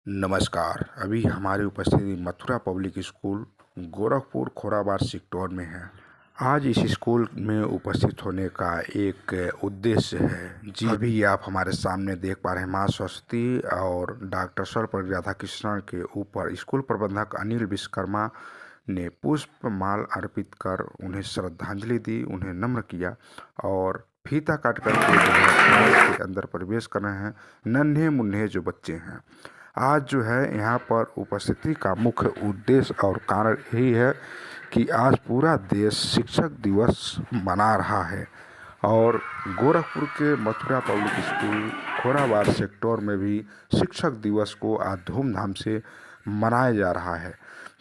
नमस्कार। अभी हमारी उपस्थिति Mathura public school Gorakhpur Khorabar sector में है। आज इस स्कूल में उपस्थित होने का एक उद्देश्य है। जी अभी आप हमारे सामने देख पा रहे हैं माँ सरस्वती और डॉक्टर सर्वपल्ली राधाकृष्णन के ऊपर स्कूल प्रबंधक अनिल विश्वकर्मा ने पुष्प माल अर्पित कर उन्हें श्रद्धांजलि दी, उन्हें नम्र किया और फीता काट कर के अंदर प्रवेश कर रहे हैं नन्हे मुन्ने जो बच्चे हैं। आज जो है यहाँ पर उपस्थिति का मुख्य उद्देश्य और कारण यही है कि आज पूरा देश शिक्षक दिवस मना रहा है और गोरखपुर के मथुरा पब्लिक स्कूल खोराबाड़ सेक्टर में भी शिक्षक दिवस को आज धूमधाम से मनाया जा रहा है,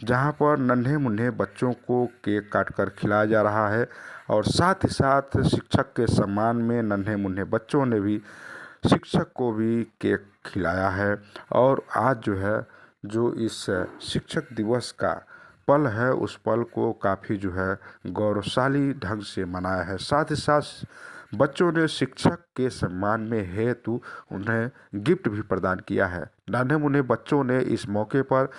जहाँ पर नन्हे मुन्ने बच्चों को केक काटकर खिलाया जा रहा है और साथ ही साथ शिक्षक के सम्मान में नन्हे मुन्ने बच्चों ने भी शिक्षक को भी केक खिलाया है। और आज जो है जो इस शिक्षक दिवस का पल है उस पल को काफ़ी जो है गौरवशाली ढंग से मनाया है। साथ ही साथ बच्चों ने शिक्षक के सम्मान में हेतु उन्हें गिफ्ट भी प्रदान किया है। नन्हे मुन्ने बच्चों ने इस मौके पर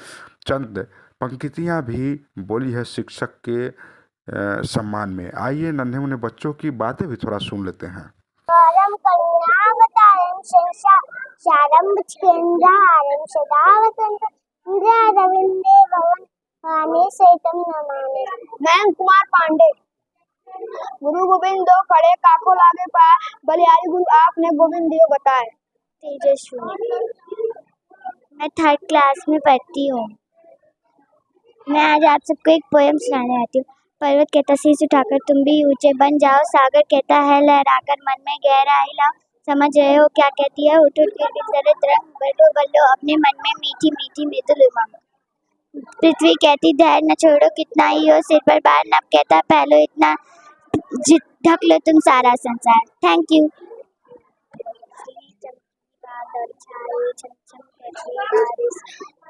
चंद पंक्तियाँ भी बोली है शिक्षक के सम्मान में। आइए नन्हे मुन्ने बच्चों की बातें भी थोड़ा सुन लेते हैं। शारं केन्द्रारं सदा वसन्तं इंद्रारविंदे भवनानि सहितं नमामि। मैं कुमार पांडे। गुरु गोविंद दो खड़े काको लागे पाए, बलिहारी गुरु आपने गोविंद दियो बताए। तेजस्विनी, मैं 3rd क्लास में पढ़ती हूँ। मैं आज आप सबको एक पोएम सुनाने आती हूँ। पर्वत कहता शीश उठाकर तुम भी ऊंचे बन जाओ, सागर कहता है लहराकर मन में गहराई लाओ। समझ रहे हो क्या कहती है, उठ उठ कर विचलित रंग बल्लो बल्लो अपने मन में मीठी मीठी मृदुल उमंग। पृथ्वी कहती धैर्य न छोड़ो कितना ही हो सिर पर बार, नभ कहता पहलो इतना ढक लो तुम सारा संसार। Thank you.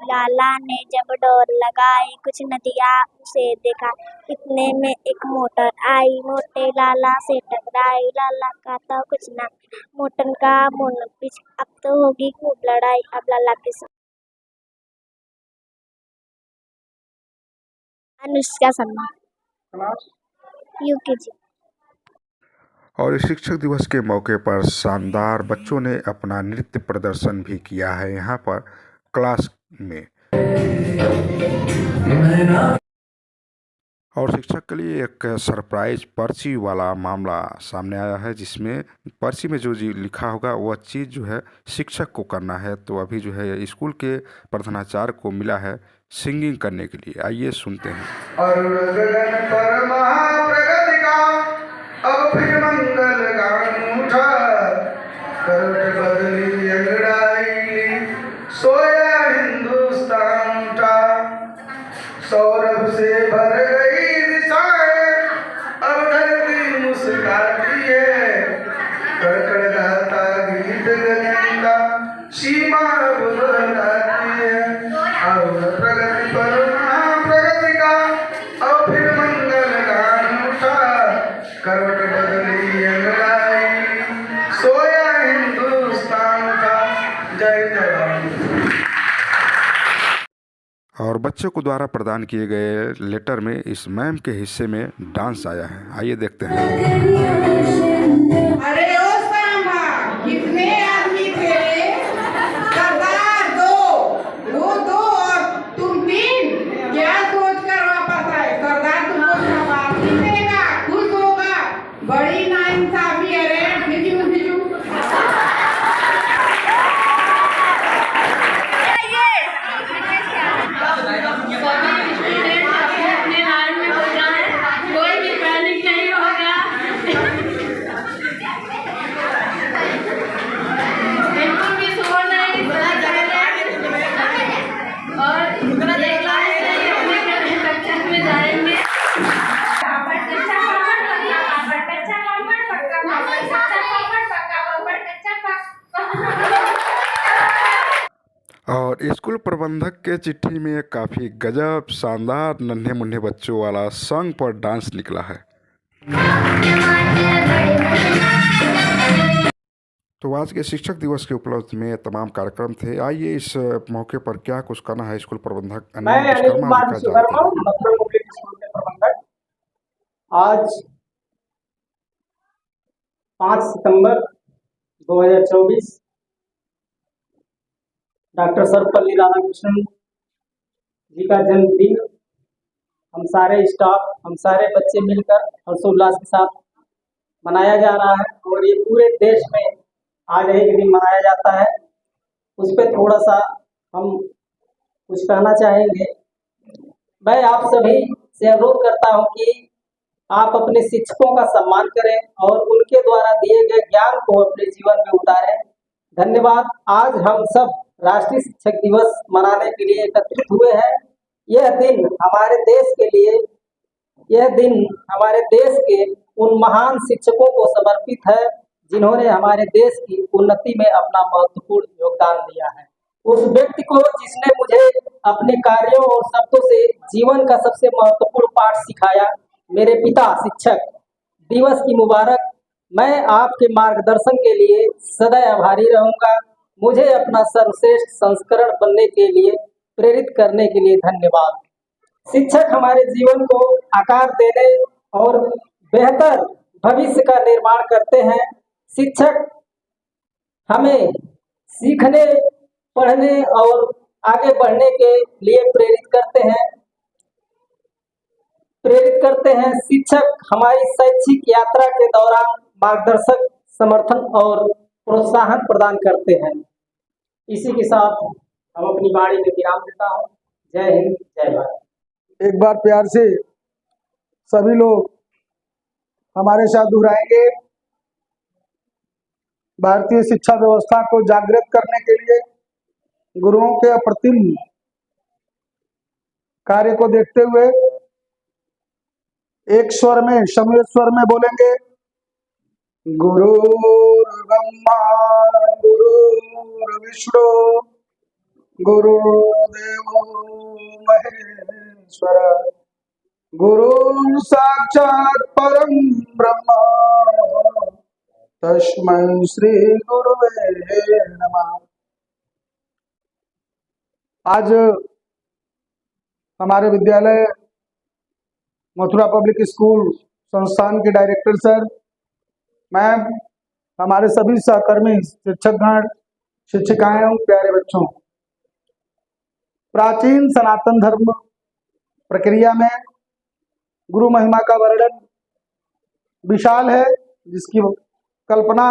लाला ने जब डोर लगाई कुछ नदियाँ उसे देखा, इतने में एक मोटर आई, मोटे लाला से टकराई। लाला कहता कुछ ना मोटन का मोन पिच, अब तो होगी खूब लड़ाई अब लाला के साथ। अनुष्का शर्मा, यूकेजी। और इस शिक्षक दिवस के मौके पर शानदार बच्चों ने अपना नृत्य प्रदर्शन भी किया है यहाँ पर क्लास में। और शिक्षक के लिए एक सरप्राइज पर्ची वाला मामला सामने आया है, जिसमें पर्ची में जो जी लिखा होगा वह चीज़ जो है शिक्षक को करना है। तो अभी जो है स्कूल के प्रधानाचार्य को मिला है सिंगिंग करने के लिए। आइए सुनते हैं। और गगन पर महाप्रगति का अब फिर मंगल गान उठा, करवट बदली अंगड़ाई सोया हिंदुस्तान उठा। सौरभ से भर गई दिशाएं अब धरती मुस्कुराती है, कड़कड़ गाता गीत गगन का सीमा बुलंदाती है। और प्रगति पर महाप्रगति का अब फिर मंगल गान उठा, करवट बदली अंगड़ाई सोया हिंदुस्तान का। जय जवान। और बच्चों को द्वारा प्रदान किए गए लेटर में इस मैम के हिस्से में डांस आया है। आइए देखते हैं। अरे ओ सांभा, कितने आदमी थे? सरदार दो और तुम 3। क्या सोच कर वापस आए? सरदार तुमको शाबाशी देगा, खुश होगा। बड़ी नाइंसाफी है रे। भिजू और स्कूल प्रबंधक के चिट्ठी में काफ़ी गजब शानदार नन्हे मुन्ने बच्चों वाला सॉन्ग पर डांस निकला है। तो आज के शिक्षक दिवस के उपलक्ष्य में तमाम कार्यक्रम थे। आइए इस मौके पर क्या कुछ कहना है स्कूल प्रबंधक मैं अनिल अनिल विश्वकर्मा कुमार जी का विश्वकर्मा, जानते हैं। मथुरा पब्लिक स्कूल के प्रबंधक। आज 5 सितंबर 2024 डॉक्टर सर्वपल्ली राधाकृष्णन जी का जन्मदिन हम सारे स्टाफ, हम सारे बच्चे मिलकर हर्षोल्लास के साथ मनाया जा रहा है और ये पूरे देश में आज एक दिन मनाया जाता है। उस पर थोड़ा सा हम कुछ कहना चाहेंगे। मैं आप सभी से अनुरोध करता हूं कि आप अपने शिक्षकों का सम्मान करें और उनके द्वारा दिए गए ज्ञान को अपने जीवन में उतारें। धन्यवाद। आज हम सब राष्ट्रीय शिक्षक दिवस मनाने के लिए एकत्रित हुए हैं। यह दिन हमारे देश के उन महान शिक्षकों को समर्पित है जिन्होंने हमारे देश की उन्नति में अपना महत्वपूर्ण योगदान दिया है। उस व्यक्ति को जिसने मुझे अपने कार्यों और शब्दों से जीवन का सबसे महत्वपूर्ण पाठ सिखाया, मेरे पिता शिक्षक दिवस की मुबारक। मैं आपके मार्गदर्शन के लिए सदैव आभारी रहूंगा। मुझे अपना सर्वश्रेष्ठ संस्करण बनने के लिए प्रेरित करने के लिए धन्यवाद। शिक्षक हमारे जीवन को आकार देने और बेहतर भविष्य का निर्माण करते हैं। शिक्षक हमें सीखने, पढ़ने और आगे बढ़ने के लिए प्रेरित करते हैं। शिक्षक हमारी शैक्षिक यात्रा के दौरान मार्गदर्शक, समर्थन और प्रोत्साहन प्रदान करते हैं। इसी के साथ हम अपनी वाणी में विराम देता हूँ। जय हिंद, जय भारत। एक बार प्यार से सभी लोग हमारे साथ दोहराएंगे। भारतीय शिक्षा व्यवस्था को जागृत करने के लिए गुरुओं के अप्रतिम कार्य को देखते हुए एक स्वर में, समवेत स्वर में बोलेंगे। गुरुर्ब्रह्मा गुरुर्विष्णु गुरुदेवो महेश्वर गुरु साक्षात् परम ब्रह्म तस्मै श्री गुरुवे नमः। आज हमारे विद्यालय मथुरा पब्लिक स्कूल संस्थान के डायरेक्टर सर, मैम, हमारे सभी सहकर्मी, शिक्षकगण, शिक्षिकाएं और प्यारे बच्चों, प्राचीन सनातन धर्म प्रक्रिया में गुरु महिमा का वर्णन विशाल है, जिसकी कल्पना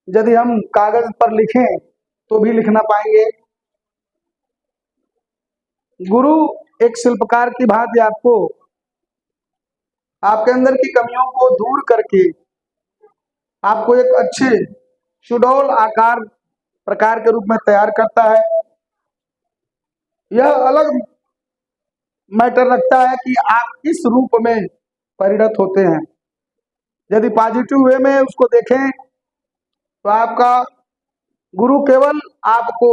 यदि हम कागज पर लिखें तो भी लिख ना पाएंगे। गुरु एक शिल्पकार की भांति आपके अंदर की कमियों को दूर करके आपको एक अच्छे सुडौल आकार प्रकार के रूप में तैयार करता है। यह अलग मैटर रखता है कि आप किस रूप में परिणत होते हैं। यदि पॉजिटिव वे में उसको देखें तो आपका गुरु केवल आपको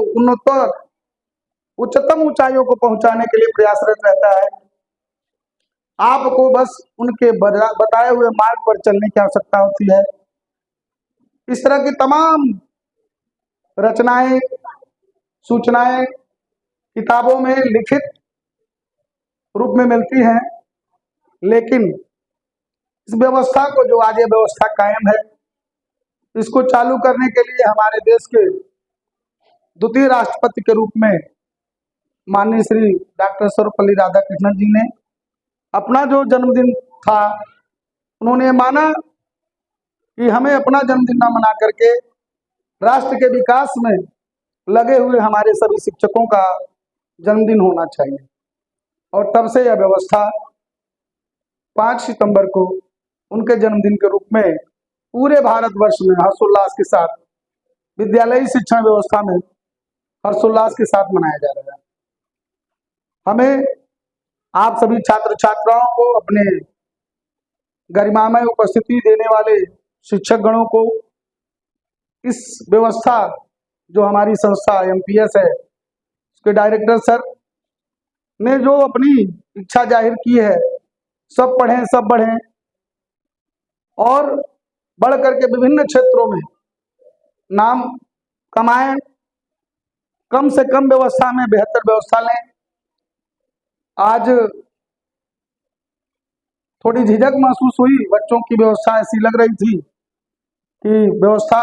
उच्चतम ऊंचाइयों को पहुंचाने के लिए प्रयासरत रहता है। आपको बस उनके बताए हुए मार्ग पर चलने की आवश्यकता होती है। इस तरह की तमाम रचनाएं, सूचनाएं किताबों में लिखित रूप में मिलती हैं, लेकिन इस व्यवस्था को, जो आज ये व्यवस्था कायम है, इसको चालू करने के लिए हमारे देश के द्वितीय राष्ट्रपति के रूप में माननीय श्री डॉक्टर सर्वपल्ली राधाकृष्णन जी ने अपना जो जन्मदिन था, उन्होंने माना कि हमें अपना जन्मदिन न मना करके राष्ट्र के विकास में लगे हुए हमारे सभी शिक्षकों का जन्मदिन होना चाहिए। और तब से यह व्यवस्था 5 सितंबर को उनके जन्मदिन के रूप में पूरे भारतवर्ष में हर्षोल्लास के साथ विद्यालयी शिक्षण व्यवस्था में हर्षोल्लास के साथ मनाया जा रहा है। हमें आप सभी छात्र छात्राओं को, अपने गरिमामय उपस्थिति देने वाले शिक्षक गणों को, इस व्यवस्था जो हमारी संस्था MPS है, उसके डायरेक्टर सर ने जो अपनी इच्छा जाहिर की है, सब पढ़ें, सब बढ़ें और बढ़ करके विभिन्न क्षेत्रों में नाम कमाएं, कम से कम व्यवस्था में बेहतर व्यवस्था लें। आज थोड़ी झिझक महसूस हुई, बच्चों की व्यवस्था ऐसी लग रही थी कि व्यवस्था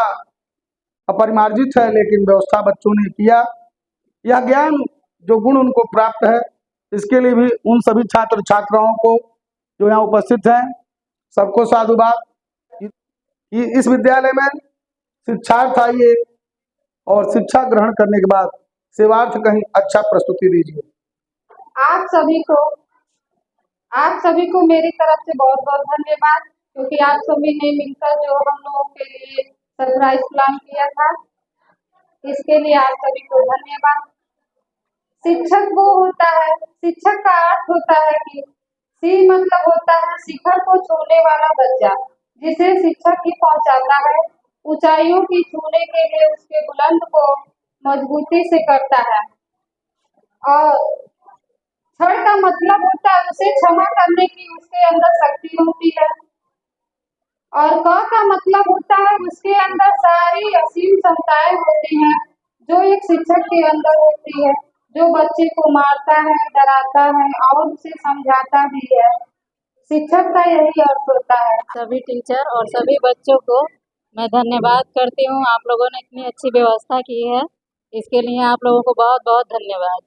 अपरिमार्जित है, लेकिन व्यवस्था बच्चों ने किया। यह ज्ञान जो गुण उनको प्राप्त है, इसके लिए भी उन सभी छात्र छात्राओं को जो यहाँ उपस्थित हैं सबको साधुवाद कि इस विद्यालय में शिक्षार्थ आइए और शिक्षा ग्रहण करने के बाद सेवार्थ कहीं अच्छा प्रस्तुति दीजिए। आप सभी को मेरी तरफ से बहुत बहुत धन्यवाद, क्योंकि आप सभी ने मिलकर जो हम लोगों के लिए सरप्राइज प्लान किया था, इसके लिए आप सभी को धन्यवाद। शिक्षक वो होता है, शिक्षक का अर्थ होता है कि सी मतलब होता है शिखर को छूने वाला बच्चा, जिसे शिक्षक ही पहुंचाता है, ऊंचाइयों की छूने के लिए उसके बुलंद को मजबूती से करता है। और क्षण का मतलब होता है उसे क्षमा करने की उसके अंदर शक्ति होती है। और क का मतलब होता है उसके अंदर सारी असीम क्षमताएं होती हैं जो एक शिक्षक के अंदर होती है, जो बच्चे को मारता है, डराता है और उसे समझाता भी है। शिक्षक का यही अर्थ होता है। सभी टीचर और सभी बच्चों को मैं धन्यवाद करती हूँ। आप लोगों ने इतनी अच्छी व्यवस्था की है, इसके लिए आप लोगों को बहुत बहुत धन्यवाद।